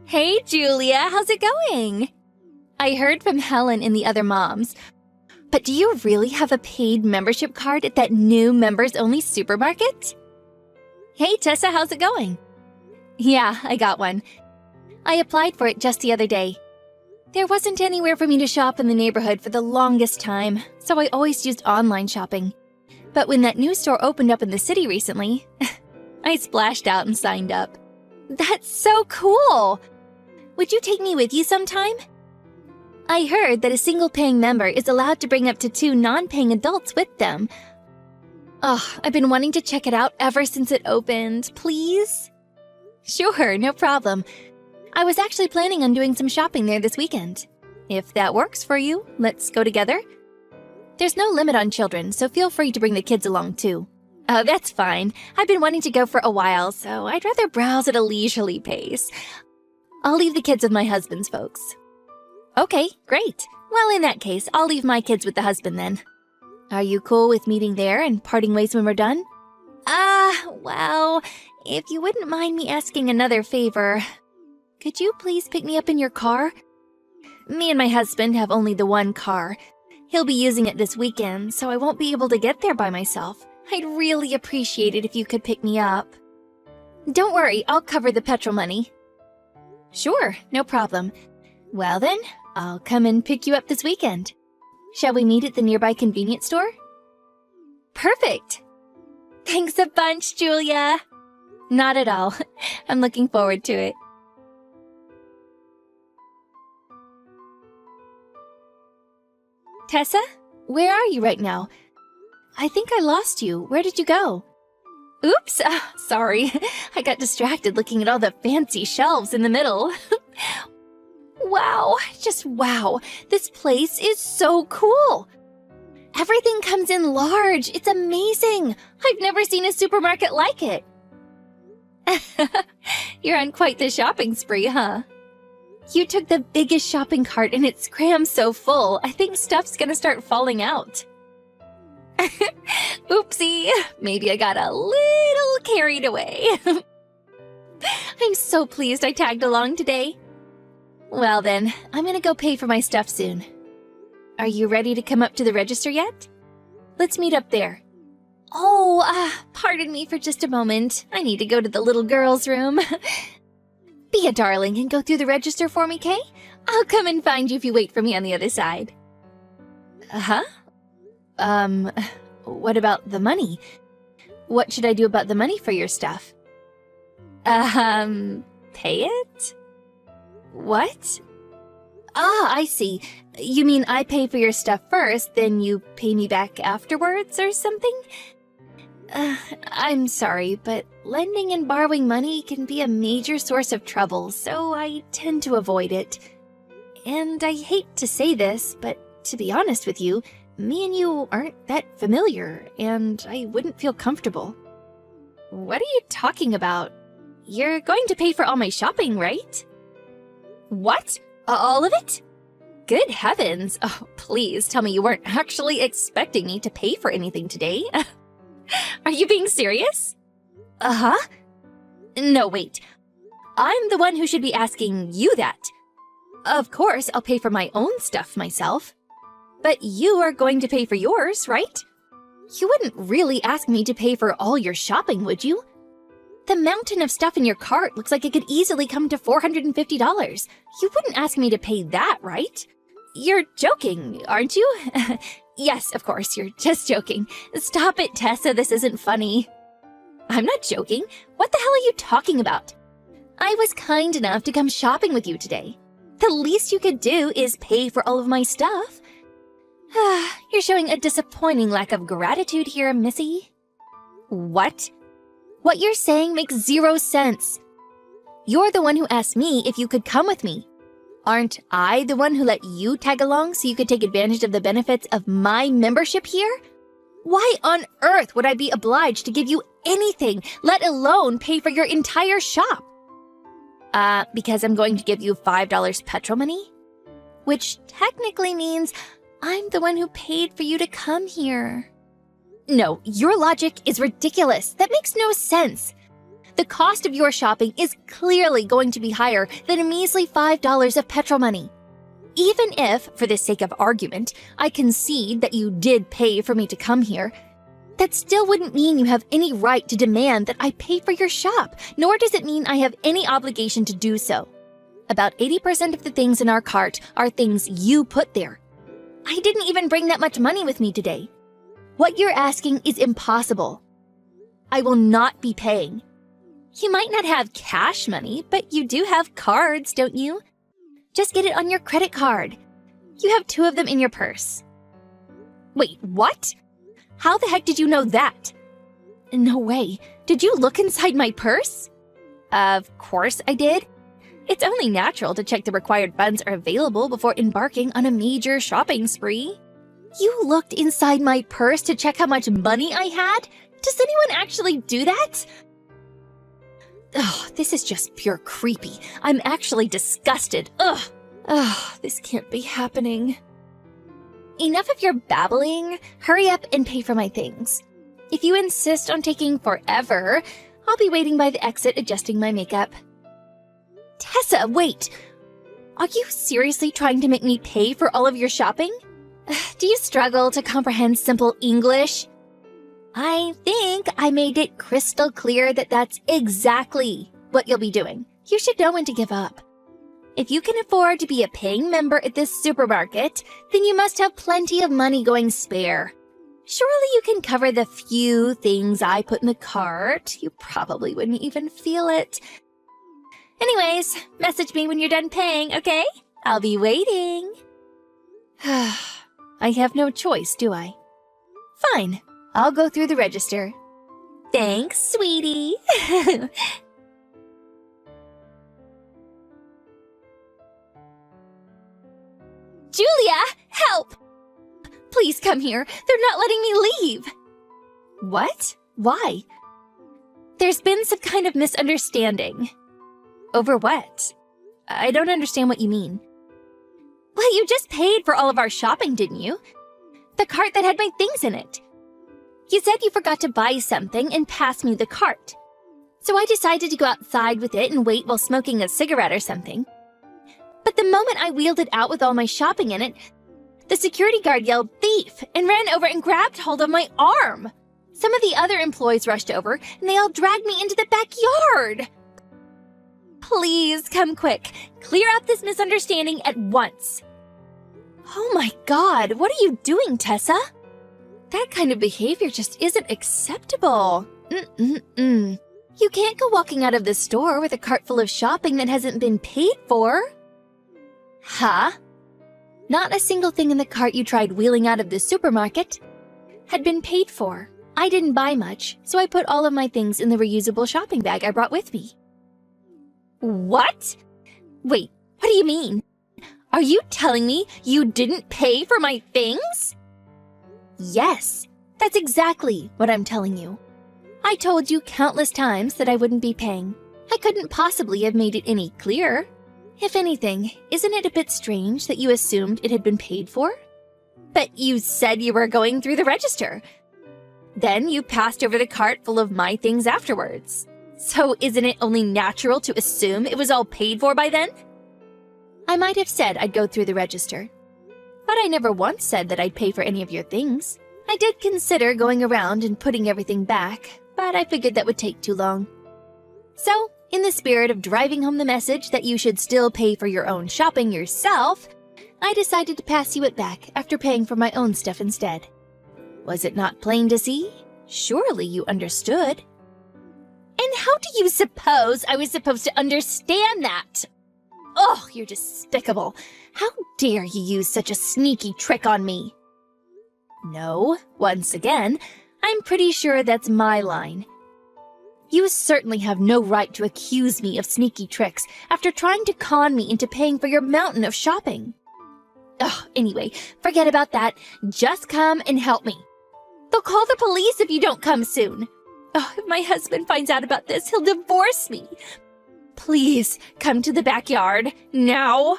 Hey, Julia, how's it going? I heard from Helen and the other moms. But do you really have a paid membership card at that new members-only supermarket? Hey, Tessa, how's it going? Yeah, I got one. I applied for it just the other day. There wasn't anywhere for me to shop in the neighborhood for the longest time, so I always used online shopping. But when that new store opened up in the city recently, I splashed out and signed up. That's so cool! Would you take me with you sometime? I heard that a single-paying member is allowed to bring up to 2 non-paying adults with them. Oh, I've been wanting to check it out ever since it opened. Please? Sure, no problem. I was actually planning on doing some shopping there this weekend. If that works for you, let's go together. There's no limit on children, so feel free to bring the kids along too. Oh, that's fine. I've been wanting to go for a while, so I'd rather browse at a leisurely pace. I'll leave the kids with my husband's folks. Okay, great. Well, in that case, I'll leave my kids with the husband then. Are you cool with meeting there and parting ways when we're done? Well, if you wouldn't mind me asking another favor, could you please pick me up in your car? Me and my husband have only the one car. He'll be using it this weekend, so I won't be able to get there by myself. I'd really appreciate it if you could pick me up. Don't worry, I'll cover the petrol money. Sure, no problem. Well then, I'll come and pick you up this weekend. Shall we meet at the nearby convenience store? Perfect! Thanks a bunch, Julia! Not at all. I'm looking forward to it. Tessa, where are you right now? I think I lost you. Where did you go? Oops, sorry. I got distracted looking at all the fancy shelves in the middle. Wow, just wow. This place is so cool. Everything comes in large. It's amazing. I've never seen a supermarket like it. You're on quite the shopping spree, huh? You took the biggest shopping cart and it's crammed so full, I think stuff's gonna start falling out. Oopsie, maybe I got a little carried away. I'm so pleased I tagged along today. Well then, I'm gonna go pay for my stuff soon. Are you ready to come up to the register yet? Let's meet up there. Oh, pardon me for just a moment. I need to go to the little girl's room. Be a darling and go through the register for me, Kay? I'll come and find you if you wait for me on the other side. Huh? What about the money? What should I do about the money for your stuff? Pay it? What? I see. You mean I pay for your stuff first, then you pay me back afterwards or something? I'm sorry, but lending and borrowing money can be a major source of trouble, so I tend to avoid it. And I hate to say this, but to be honest with you, me and you aren't that familiar, and I wouldn't feel comfortable. What are you talking about? You're going to pay for all my shopping, right? What? All of it? Good heavens! Oh, please tell me you weren't actually expecting me to pay for anything today. Are you being serious? Uh-huh. No, wait. I'm the one who should be asking you that. Of course, I'll pay for my own stuff myself. But you are going to pay for yours, right? You wouldn't really ask me to pay for all your shopping, would you? The mountain of stuff in your cart looks like it could easily come to $450. You wouldn't ask me to pay that, right? You're joking, aren't you? Yes, of course, you're just joking. Stop it, Tessa, this isn't funny. I'm not joking. What the hell are you talking about? I was kind enough to come shopping with you today. The least you could do is pay for all of my stuff. You're showing a disappointing lack of gratitude here, Missy. What? What you're saying makes zero sense. You're the one who asked me if you could come with me. Aren't I the one who let you tag along so you could take advantage of the benefits of my membership here? Why on earth would I be obliged to give you anything, let alone pay for your entire shop? Because I'm going to give you $5 petrol money? Which technically means I'm the one who paid for you to come here. No, your logic is ridiculous. That makes no sense. The cost of your shopping is clearly going to be higher than a measly $5 of petrol money. Even if, for the sake of argument, I concede that you did pay for me to come here, that still wouldn't mean you have any right to demand that I pay for your shop, nor does it mean I have any obligation to do so. About 80% of the things in our cart are things you put there. I didn't even bring that much money with me today. What you're asking is impossible. I will not be paying. You might not have cash money, but you do have cards, don't you? Just get it on your credit card. You have 2 of them in your purse. Wait, what? How the heck did you know that? No way. Did you look inside my purse? Of course I did. It's only natural to check the required funds are available before embarking on a major shopping spree. You looked inside my purse to check how much money I had? Does anyone actually do that? Ugh, this is just pure creepy. I'm actually disgusted. Ugh. Ugh, this can't be happening. Enough of your babbling. Hurry up and pay for my things. If you insist on taking forever, I'll be waiting by the exit adjusting my makeup. Tessa, wait! Are you seriously trying to make me pay for all of your shopping? Do you struggle to comprehend simple English? I think I made it crystal clear that that's exactly what you'll be doing. You should know when to give up. If you can afford to be a paying member at this supermarket, then you must have plenty of money going spare. Surely you can cover the few things I put in the cart. You probably wouldn't even feel it. Anyways, message me when you're done paying, okay? I'll be waiting. I have no choice, do I? Fine, I'll go through the register. Thanks, sweetie. Julia, help! Please come here. They're not letting me leave. What? Why? There's been some kind of misunderstanding. Over what? I don't understand what you mean. Well, you just paid for all of our shopping, didn't you? The cart that had my things in it. You said you forgot to buy something and pass me the cart. So I decided to go outside with it and wait while smoking a cigarette or something. But the moment I wheeled it out with all my shopping in it, the security guard yelled thief and ran over and grabbed hold of my arm. Some of the other employees rushed over and they all dragged me into the backyard. Please come quick. Clear up this misunderstanding at once. Oh my God, what are you doing, Tessa? That kind of behavior just isn't acceptable. You can't go walking out of the store with a cart full of shopping that hasn't been paid for. Huh? Not a single thing in the cart you tried wheeling out of the supermarket had been paid for. I didn't buy much, so I put all of my things in the reusable shopping bag I brought with me. What? Wait, what do you mean? Are you telling me you didn't pay for my things? Yes, that's exactly what I'm telling you. I told you countless times that I wouldn't be paying. I couldn't possibly have made it any clearer. If anything, isn't it a bit strange that you assumed it had been paid for? But you said you were going through the register. Then you passed over the cart full of my things afterwards. So isn't it only natural to assume it was all paid for by then? I might have said I'd go through the register, but I never once said that I'd pay for any of your things. I did consider going around and putting everything back, but I figured that would take too long. So, in the spirit of driving home the message that you should still pay for your own shopping yourself, I decided to pass you it back after paying for my own stuff instead. Was it not plain to see? Surely you understood. And how do you suppose I was supposed to understand that? Oh, you're despicable. How dare you use such a sneaky trick on me? No, once again, I'm pretty sure that's my line. You certainly have no right to accuse me of sneaky tricks after trying to con me into paying for your mountain of shopping. Oh, anyway, forget about that. Just come and help me. They'll call the police if you don't come soon. Oh, if my husband finds out about this, he'll divorce me. Please, come to the backyard, now.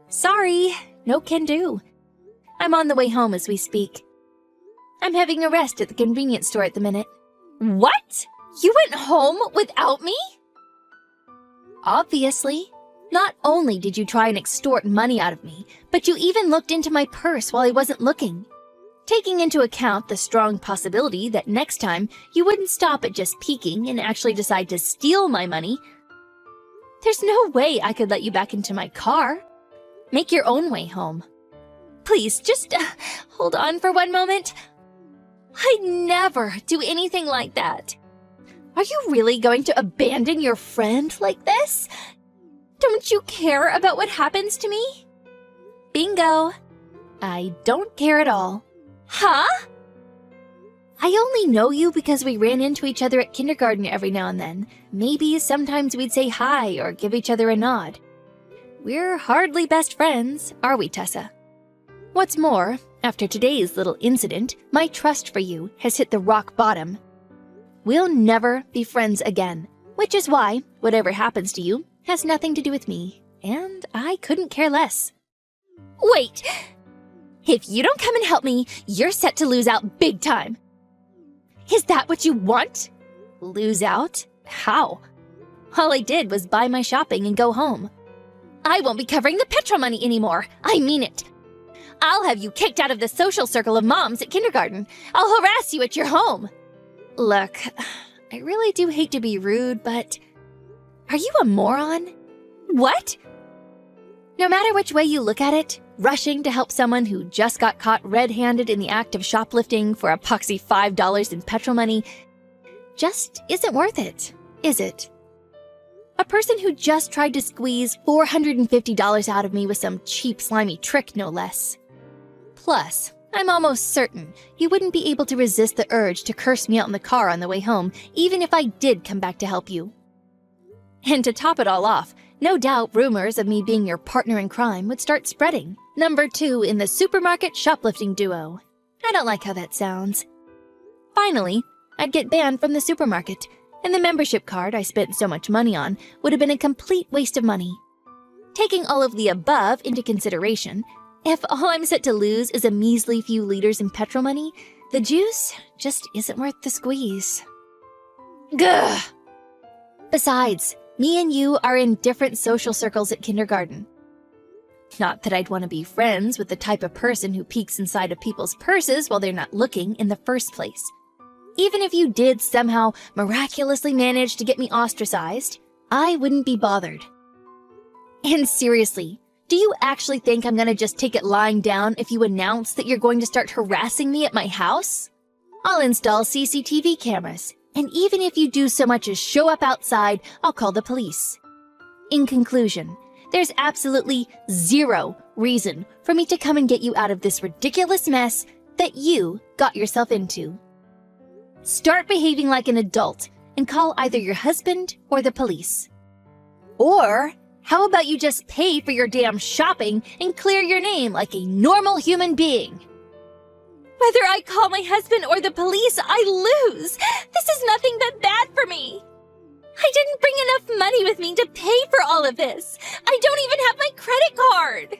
Sorry, no can do. I'm on the way home as we speak. I'm having a rest at the convenience store at the minute. What? You went home without me? Obviously. Not only did you try and extort money out of me, but you even looked into my purse while I wasn't looking. Taking into account the strong possibility that next time you wouldn't stop at just peeking and actually decide to steal my money, there's no way I could let you back into my car. Make your own way home. Please, just hold on for one moment. I'd never do anything like that. Are you really going to abandon your friend like this? Don't you care about what happens to me? Bingo. I don't care at all. Huh? I only know you because we ran into each other at kindergarten every now and then. Maybe sometimes we'd say hi or give each other a nod. We're hardly best friends, are we, Tessa? What's more, after today's little incident, my trust for you has hit the rock bottom. We'll never be friends again, which is why whatever happens to you has nothing to do with me, and I couldn't care less. Wait! If you don't come and help me, you're set to lose out big time. Is that what you want? Lose out? How? All I did was buy my shopping and go home. I won't be covering the petrol money anymore. I mean it. I'll have you kicked out of the social circle of moms at kindergarten. I'll harass you at your home. Look, I really do hate to be rude, but are you a moron? What? No matter which way you look at it, rushing to help someone who just got caught red-handed in the act of shoplifting for a poxy $5 in petrol money just isn't worth it, is it? A person who just tried to squeeze $450 out of me with some cheap, slimy trick, no less. Plus, I'm almost certain you wouldn't be able to resist the urge to curse me out in the car on the way home, even if I did come back to help you. And to top it all off, no doubt rumors of me being your partner in crime would start spreading. Number 2 in the supermarket shoplifting duo. I don't like how that sounds. Finally, I'd get banned from the supermarket, and the membership card I spent so much money on would have been a complete waste of money. Taking all of the above into consideration, if all I'm set to lose is a measly few liters in petrol money, the juice just isn't worth the squeeze. Gah! Besides, me and you are in different social circles at kindergarten. Not that I'd want to be friends with the type of person who peeks inside of people's purses while they're not looking in the first place. Even if you did somehow miraculously manage to get me ostracized, I wouldn't be bothered. And seriously, do you actually think I'm gonna just take it lying down if you announce that you're going to start harassing me at my house? I'll install CCTV cameras, and even if you do so much as show up outside, I'll call the police. In conclusion, there's absolutely zero reason for me to come and get you out of this ridiculous mess that you got yourself into. Start behaving like an adult and call either your husband or the police. Or how about you just pay for your damn shopping and clear your name like a normal human being? Whether I call my husband or the police, I lose. This is nothing but bad for me. I didn't bring enough money with me to pay for all of this. I don't even have my credit card.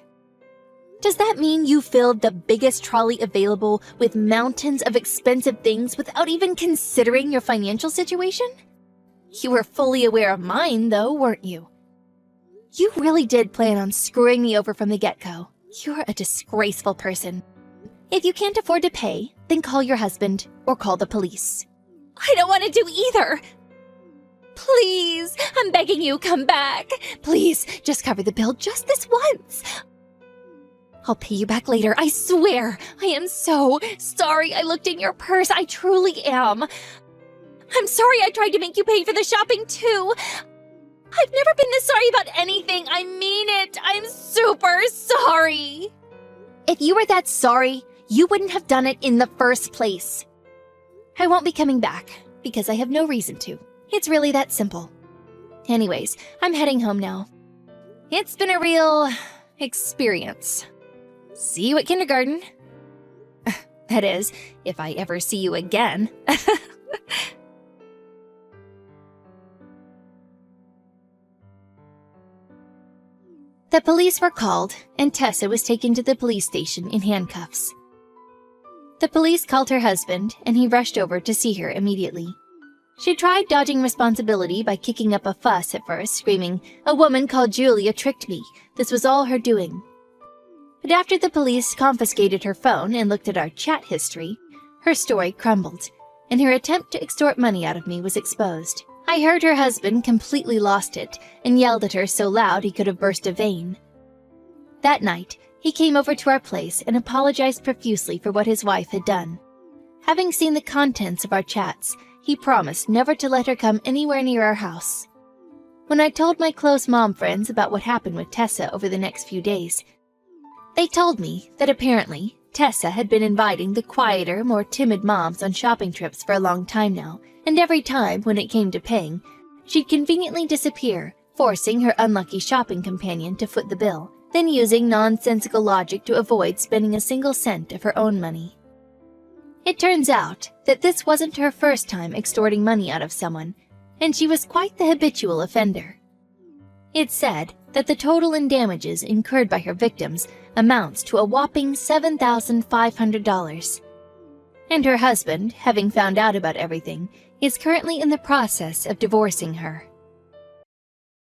Does that mean you filled the biggest trolley available with mountains of expensive things without even considering your financial situation? You were fully aware of mine, though, weren't you? You really did plan on screwing me over from the get-go. You're a disgraceful person. If you can't afford to pay, then call your husband or call the police. I don't want to do either. Please, I'm begging you, come back. Please, just cover the bill just this once. I'll pay you back later, I swear. I am so sorry I looked in your purse. I truly am. I'm sorry I tried to make you pay for the shopping too. I've never been this sorry about anything. I mean it. I'm super sorry. If you were that sorry, you wouldn't have done it in the first place. I won't be coming back because I have no reason to. It's really that simple. Anyways, I'm heading home now. It's been a real experience. See you at kindergarten. That is, if I ever see you again. The police were called, and Tessa was taken to the police station in handcuffs. The police called her husband, and he rushed over to see her immediately. She tried dodging responsibility by kicking up a fuss at first, screaming, "A woman called Julia tricked me. This was all her doing." But after the police confiscated her phone and looked at our chat history, her story crumbled, and her attempt to extort money out of me was exposed. I heard her husband completely lost it and yelled at her so loud he could have burst a vein. That night, he came over to our place and apologized profusely for what his wife had done. Having seen the contents of our chats, he promised never to let her come anywhere near our house. When I told my close mom friends about what happened with Tessa over the next few days, they told me that apparently Tessa had been inviting the quieter, more timid moms on shopping trips for a long time now, and every time, when it came to paying, she'd conveniently disappear, forcing her unlucky shopping companion to foot the bill, then using nonsensical logic to avoid spending a single cent of her own money. It turns out that this wasn't her first time extorting money out of someone, and she was quite the habitual offender. It's said that the total in damages incurred by her victims amounts to a whopping $7,500. And her husband, having found out about everything, is currently in the process of divorcing her.